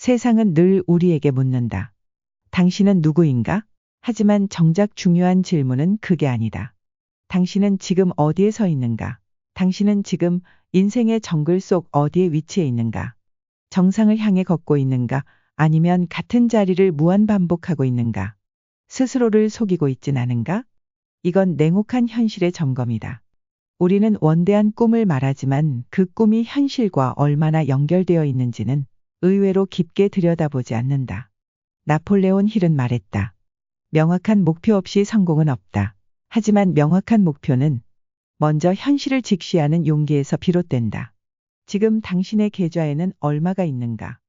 세상은 늘 우리에게 묻는다. 당신은 누구인가? 하지만 정작 중요한 질문은 그게 아니다. 당신은 지금 어디에 서 있는가? 당신은 지금 인생의 정글 속 어디에 위치해 있는가? 정상을 향해 걷고 있는가? 아니면 같은 자리를 무한 반복하고 있는가? 스스로를 속이고 있진 않은가? 이건 냉혹한 현실의 점검이다. 우리는 원대한 꿈을 말하지만 그 꿈이 현실과 얼마나 연결되어 있는지는 의외로 깊게 들여다보지 않는다. 나폴레온 힐은 말했다. 명확한 목표 없이 성공은 없다. 하지만 명확한 목표는 먼저 현실을 직시하는 용기에서 비롯된다. 지금 당신의 계좌에는 얼마가 있는가?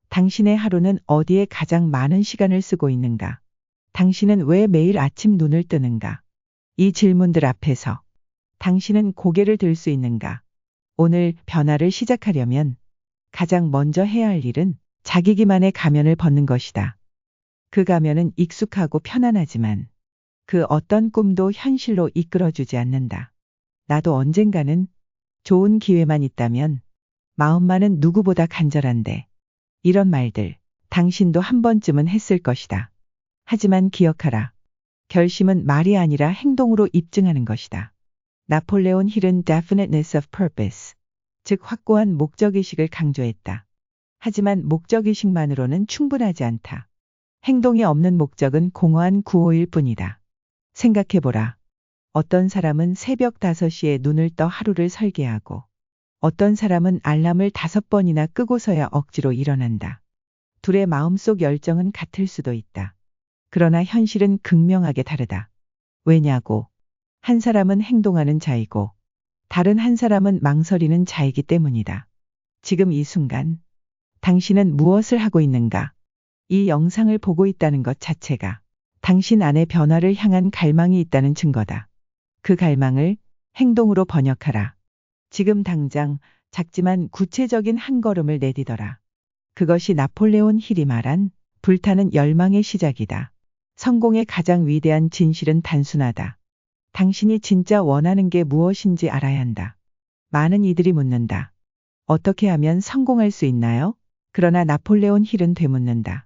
당신의 하루는 어디에 가장 많은 시간을 쓰고 있는가? 당신은 왜 매일 아침 눈을 뜨는가? 이 질문들 앞에서 당신은 고개를 들 수 있는가? 오늘 변화를 시작하려면 가장 먼저 해야 할 일은 자기 기만의 가면을 벗는 것이다. 그 가면은 익숙하고 편안하지만 그 어떤 꿈도 현실로 이끌어주지 않는다. 나도 언젠가는 좋은 기회만 있다면 마음만은 누구보다 간절한데 이런 말들 당신도 한 번쯤은 했을 것이다. 하지만 기억하라. 결심은 말이 아니라 행동으로 입증하는 것이다. 나폴레온 힐은 definiteness of purpose, 즉 확고한 목적의식을 강조했다. 하지만 목적의식만으로는 충분하지 않다. 행동이 없는 목적은 공허한 구호일 뿐이다. 생각해보라. 어떤 사람은 새벽 5시에 눈을 떠 하루를 설계하고 어떤 사람은 알람을 5번이나 끄고서야 억지로 일어난다. 둘의 마음속 열정은 같을 수도 있다. 그러나 현실은 극명하게 다르다. 왜냐고? 한 사람은 행동하는 자이고 다른 한 사람은 망설이는 자이기 때문이다. 지금 이 순간 당신은 무엇을 하고 있는가? 이 영상을 보고 있다는 것 자체가 당신 안에 변화를 향한 갈망이 있다는 증거다. 그 갈망을 행동으로 번역하라. 지금 당장 작지만 구체적인 한 걸음을 내디뎌라. 그것이 나폴레온 힐이 말한 불타는 열망의 시작이다. 성공의 가장 위대한 진실은 단순하다. 당신이 진짜 원하는 게 무엇인지 알아야 한다. 많은 이들이 묻는다. 어떻게 하면 성공할 수 있나요? 그러나 나폴레온 힐은 되묻는다.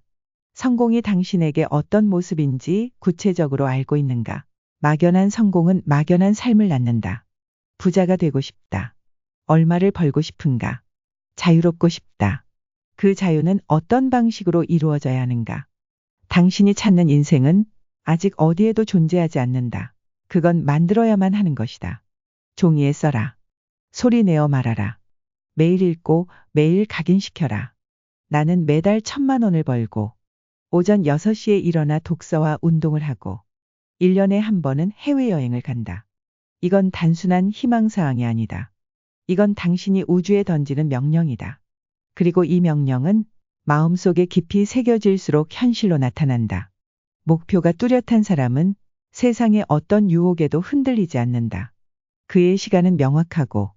성공이 당신에게 어떤 모습인지 구체적으로 알고 있는가? 막연한 성공은 막연한 삶을 낳는다. 부자가 되고 싶다. 얼마를 벌고 싶은가? 자유롭고 싶다. 그 자유는 어떤 방식으로 이루어져야 하는가? 당신이 찾는 인생은 아직 어디에도 존재하지 않는다. 그건 만들어야만 하는 것이다. 종이에 써라. 소리 내어 말하라. 매일 읽고 매일 각인시켜라. 나는 매달 1,000만 원을 벌고 오전 6시에 일어나 독서와 운동을 하고 1년에 한 번은 해외여행을 간다. 이건 단순한 희망사항이 아니다. 이건 당신이 우주에 던지는 명령이다. 그리고 이 명령은 마음속에 깊이 새겨질수록 현실로 나타난다. 목표가 뚜렷한 사람은 세상의 어떤 유혹에도 흔들리지 않는다. 그의 시간은 명확하고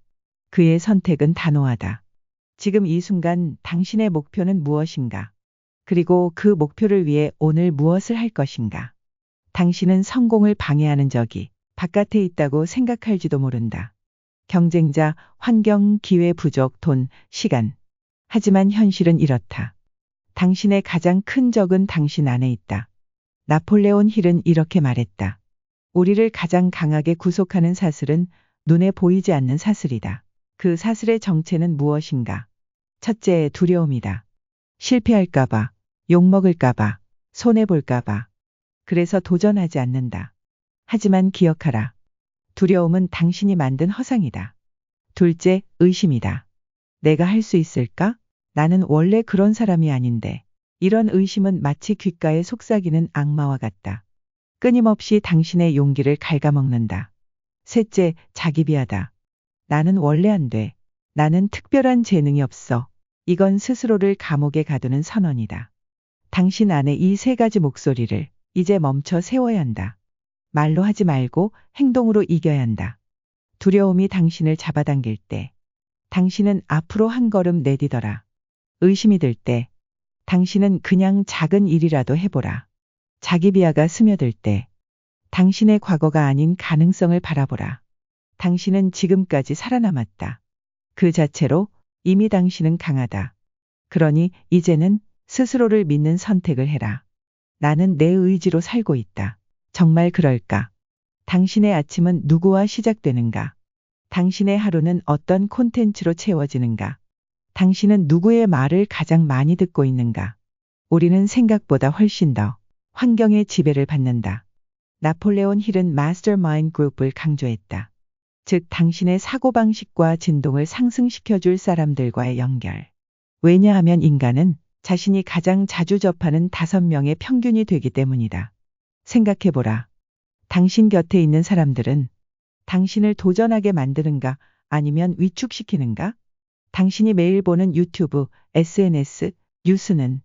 그의 선택은 단호하다. 지금 이 순간 당신의 목표는 무엇인가? 그리고 그 목표를 위해 오늘 무엇을 할 것인가? 당신은 성공을 방해하는 적이 바깥에 있다고 생각할지도 모른다. 경쟁자, 환경, 기회 부족, 돈, 시간. 하지만 현실은 이렇다. 당신의 가장 큰 적은 당신 안에 있다. 나폴레온 힐은 이렇게 말했다. 우리를 가장 강하게 구속하는 사슬은 눈에 보이지 않는 사슬이다. 그 사슬의 정체는 무엇인가? 첫째, 두려움이다. 실패할까봐, 욕먹을까봐, 손해볼까봐. 그래서 도전하지 않는다. 하지만 기억하라. 두려움은 당신이 만든 허상이다. 둘째, 의심이다. 내가 할 수 있을까? 나는 원래 그런 사람이 아닌데. 이런 의심은 마치 귓가에 속삭이는 악마와 같다. 끊임없이 당신의 용기를 갉아먹는다. 셋째, 자기비하다. 나는 원래 안 돼. 나는 특별한 재능이 없어. 이건 스스로를 감옥에 가두는 선언이다. 당신 안에 이 3가지 목소리를 이제 멈춰 세워야 한다. 말로 하지 말고 행동으로 이겨야 한다. 두려움이 당신을 잡아당길 때 당신은 앞으로 한 걸음 내디뎌라. 의심이 들 때 당신은 그냥 작은 일이라도 해보라. 자기 비하가 스며들 때 당신의 과거가 아닌 가능성을 바라보라. 당신은 지금까지 살아남았다. 그 자체로 이미 당신은 강하다. 그러니 이제는 스스로를 믿는 선택을 해라. 나는 내 의지로 살고 있다. 정말 그럴까? 당신의 아침은 누구와 시작되는가? 당신의 하루는 어떤 콘텐츠로 채워지는가? 당신은 누구의 말을 가장 많이 듣고 있는가? 우리는 생각보다 훨씬 더 환경의 지배를 받는다. 나폴레온 힐은 마스터마인드 그룹을 강조했다. 즉, 당신의 사고방식과 진동을 상승시켜줄 사람들과의 연결. 왜냐하면 인간은 자신이 가장 자주 접하는 5명의 평균이 되기 때문이다. 생각해보라. 당신 곁에 있는 사람들은 당신을 도전하게 만드는가 아니면 위축시키는가? 당신이 매일 보는 유튜브, SNS, 뉴스는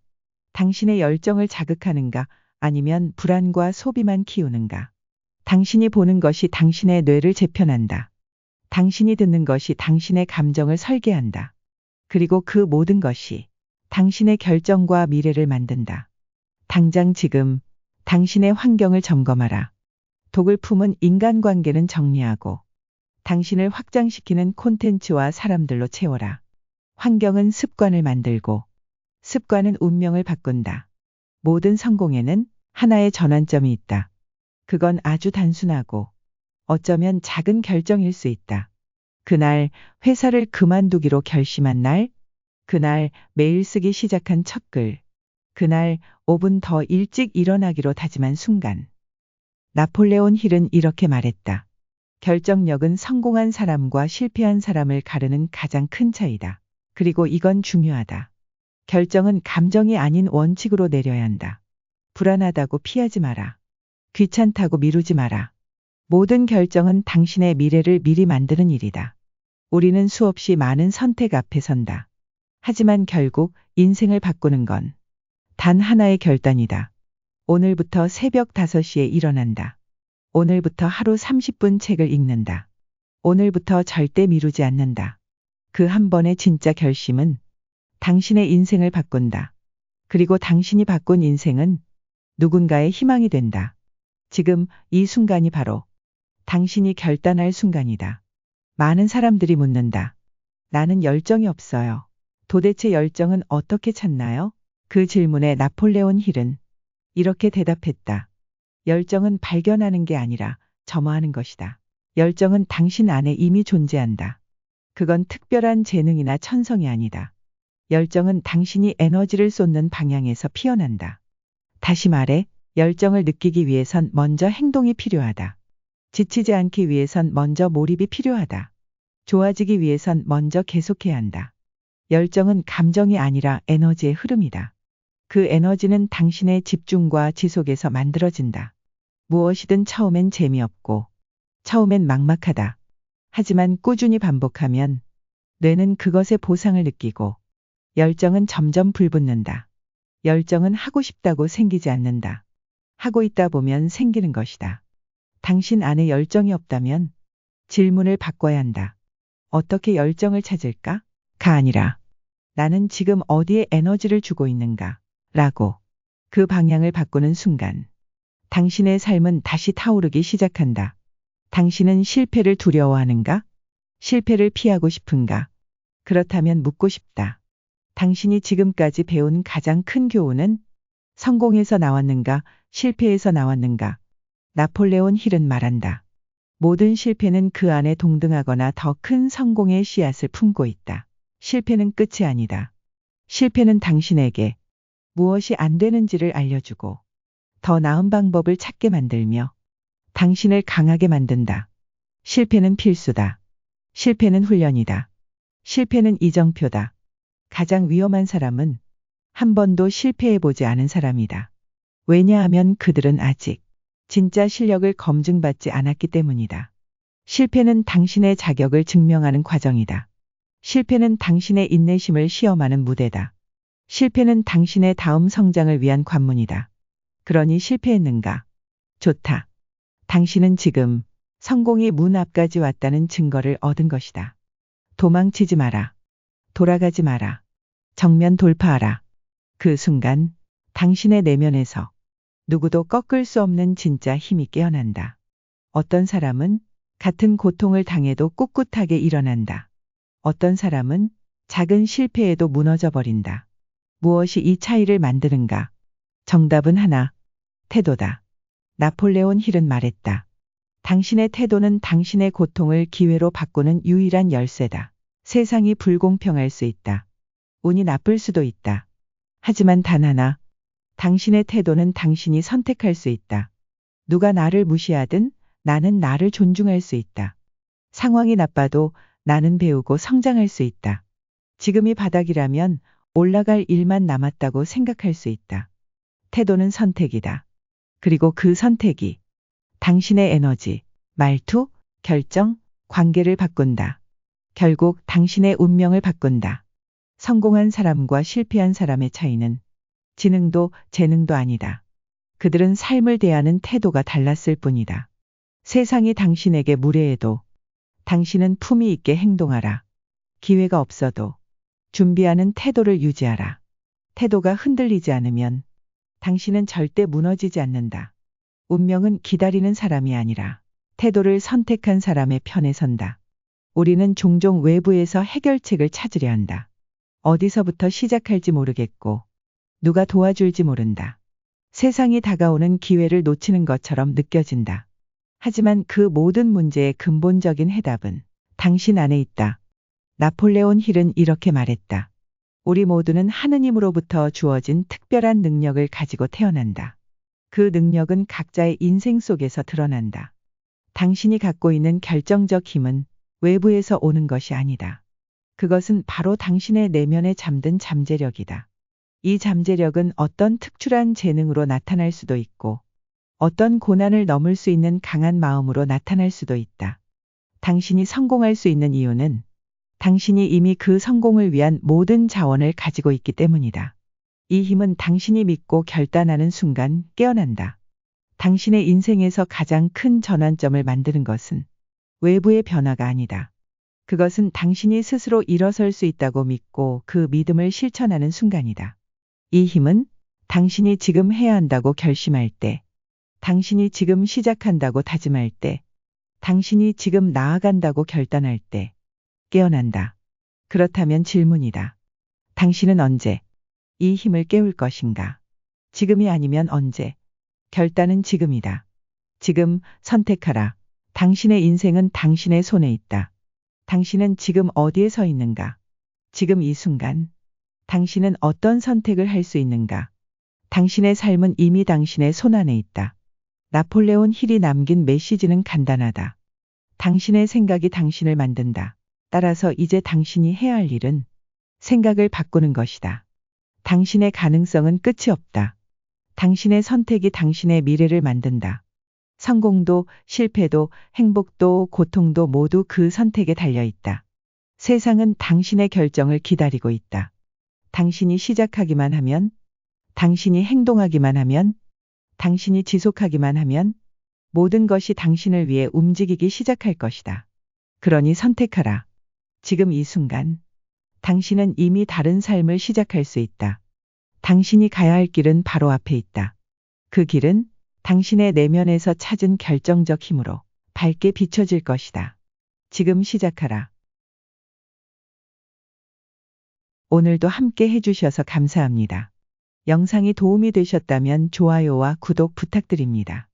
당신의 열정을 자극하는가 아니면 불안과 소비만 키우는가? 당신이 보는 것이 당신의 뇌를 재편한다. 당신이 듣는 것이 당신의 감정을 설계한다. 그리고 그 모든 것이 당신의 결정과 미래를 만든다. 당장 지금 당신의 환경을 점검하라. 독을 품은 인간관계는 정리하고 당신을 확장시키는 콘텐츠와 사람들로 채워라. 환경은 습관을 만들고 습관은 운명을 바꾼다. 모든 성공에는 하나의 전환점이 있다. 그건 아주 단순하고 어쩌면 작은 결정일 수 있다. 그날 회사를 그만두기로 결심한 날, 그날 매일 쓰기 시작한 첫 글, 그날 5분 더 일찍 일어나기로 다짐한 순간. 나폴레온 힐은 이렇게 말했다. 결정력은 성공한 사람과 실패한 사람을 가르는 가장 큰 차이다. 그리고 이건 중요하다. 결정은 감정이 아닌 원칙으로 내려야 한다. 불안하다고 피하지 마라. 귀찮다고 미루지 마라. 모든 결정은 당신의 미래를 미리 만드는 일이다. 우리는 수없이 많은 선택 앞에 선다. 하지만 결국 인생을 바꾸는 건 단 하나의 결단이다. 오늘부터 새벽 5시에 일어난다. 오늘부터 하루 30분 책을 읽는다. 오늘부터 절대 미루지 않는다. 그 한 번의 진짜 결심은 당신의 인생을 바꾼다. 그리고 당신이 바꾼 인생은 누군가의 희망이 된다. 지금 이 순간이 바로 당신이 결단할 순간이다. 많은 사람들이 묻는다. 나는 열정이 없어요. 도대체 열정은 어떻게 찾나요? 그 질문에 나폴레온 힐은 이렇게 대답했다. 열정은 발견하는 게 아니라 점화하는 것이다. 열정은 당신 안에 이미 존재한다. 그건 특별한 재능이나 천성이 아니다. 열정은 당신이 에너지를 쏟는 방향에서 피어난다. 다시 말해, 열정을 느끼기 위해선 먼저 행동이 필요하다. 지치지 않기 위해선 먼저 몰입이 필요하다. 좋아지기 위해선 먼저 계속해야 한다. 열정은 감정이 아니라 에너지의 흐름이다. 그 에너지는 당신의 집중과 지속에서 만들어진다. 무엇이든 처음엔 재미없고, 처음엔 막막하다. 하지만 꾸준히 반복하면 뇌는 그것의 보상을 느끼고 열정은 점점 불붙는다. 열정은 하고 싶다고 생기지 않는다. 하고 있다 보면 생기는 것이다. 당신 안에 열정이 없다면 질문을 바꿔야 한다. 어떻게 열정을 찾을까? 가 아니라 나는 지금 어디에 에너지를 주고 있는가? 라고 그 방향을 바꾸는 순간 당신의 삶은 다시 타오르기 시작한다. 당신은 실패를 두려워하는가? 실패를 피하고 싶은가? 그렇다면 묻고 싶다. 당신이 지금까지 배운 가장 큰 교훈은 성공에서 나왔는가? 실패에서 나왔는가? 나폴레온 힐은 말한다. 모든 실패는 그 안에 동등하거나 더 큰 성공의 씨앗을 품고 있다. 실패는 끝이 아니다. 실패는 당신에게 무엇이 안 되는지를 알려주고 더 나은 방법을 찾게 만들며 당신을 강하게 만든다. 실패는 필수다. 실패는 훈련이다. 실패는 이정표다. 가장 위험한 사람은 한 번도 실패해보지 않은 사람이다. 왜냐하면 그들은 아직 진짜 실력을 검증받지 않았기 때문이다. 실패는 당신의 자격을 증명하는 과정이다. 실패는 당신의 인내심을 시험하는 무대다. 실패는 당신의 다음 성장을 위한 관문이다. 그러니 실패했는가? 좋다. 당신은 지금 성공이 문 앞까지 왔다는 증거를 얻은 것이다. 도망치지 마라. 돌아가지 마라. 정면 돌파하라. 그 순간 당신의 내면에서 누구도 꺾을 수 없는 진짜 힘이 깨어난다. 어떤 사람은 같은 고통을 당해도 꿋꿋하게 일어난다. 어떤 사람은 작은 실패에도 무너져 버린다. 무엇이 이 차이를 만드는가? 정답은 하나, 태도다. 나폴레온 힐은 말했다. 당신의 태도는 당신의 고통을 기회로 바꾸는 유일한 열쇠다. 세상이 불공평할 수 있다. 운이 나쁠 수도 있다. 하지만 단 하나, 당신의 태도는 당신이 선택할 수 있다. 누가 나를 무시하든 나는 나를 존중할 수 있다. 상황이 나빠도 나는 배우고 성장할 수 있다. 지금이 바닥이라면 올라갈 일만 남았다고 생각할 수 있다. 태도는 선택이다. 그리고 그 선택이 당신의 에너지, 말투, 결정, 관계를 바꾼다. 결국 당신의 운명을 바꾼다. 성공한 사람과 실패한 사람의 차이는 지능도 재능도 아니다. 그들은 삶을 대하는 태도가 달랐을 뿐이다. 세상이 당신에게 무례해도 당신은 품위 있게 행동하라. 기회가 없어도 준비하는 태도를 유지하라. 태도가 흔들리지 않으면 당신은 절대 무너지지 않는다. 운명은 기다리는 사람이 아니라 태도를 선택한 사람의 편에 선다. 우리는 종종 외부에서 해결책을 찾으려 한다. 어디서부터 시작할지 모르겠고 누가 도와줄지 모른다. 세상이 다가오는 기회를 놓치는 것처럼 느껴진다. 하지만 그 모든 문제의 근본적인 해답은 당신 안에 있다. 나폴레온 힐은 이렇게 말했다. 우리 모두는 하느님으로부터 주어진 특별한 능력을 가지고 태어난다. 그 능력은 각자의 인생 속에서 드러난다. 당신이 갖고 있는 결정적 힘은 외부에서 오는 것이 아니다. 그것은 바로 당신의 내면에 잠든 잠재력이다. 이 잠재력은 어떤 특출한 재능으로 나타날 수도 있고 어떤 고난을 넘을 수 있는 강한 마음으로 나타날 수도 있다. 당신이 성공할 수 있는 이유는 당신이 이미 그 성공을 위한 모든 자원을 가지고 있기 때문이다. 이 힘은 당신이 믿고 결단하는 순간 깨어난다. 당신의 인생에서 가장 큰 전환점을 만드는 것은 외부의 변화가 아니다. 그것은 당신이 스스로 일어설 수 있다고 믿고 그 믿음을 실천하는 순간이다. 이 힘은 당신이 지금 해야 한다고 결심할 때, 당신이 지금 시작한다고 다짐할 때, 당신이 지금 나아간다고 결단할 때 깨어난다. 그렇다면 질문이다. 당신은 언제 이 힘을 깨울 것인가? 지금이 아니면 언제? 결단은 지금이다. 지금 선택하라. 당신의 인생은 당신의 손에 있다. 당신은 지금 어디에 서 있는가? 지금 이 순간. 당신은 어떤 선택을 할 수 있는가? 당신의 삶은 이미 당신의 손안에 있다. 나폴레온 힐이 남긴 메시지는 간단하다. 당신의 생각이 당신을 만든다. 따라서 이제 당신이 해야 할 일은 생각을 바꾸는 것이다. 당신의 가능성은 끝이 없다. 당신의 선택이 당신의 미래를 만든다. 성공도 실패도 행복도 고통도 모두 그 선택에 달려 있다. 세상은 당신의 결정을 기다리고 있다. 당신이 시작하기만 하면, 당신이 행동하기만 하면, 당신이 지속하기만 하면 모든 것이 당신을 위해 움직이기 시작할 것이다. 그러니 선택하라. 지금 이 순간. 당신은 이미 다른 삶을 시작할 수 있다. 당신이 가야 할 길은 바로 앞에 있다. 그 길은 당신의 내면에서 찾은 결정적 힘으로 밝게 비춰질 것이다. 지금 시작하라. 오늘도 함께 해주셔서 감사합니다. 영상이 도움이 되셨다면 좋아요와 구독 부탁드립니다.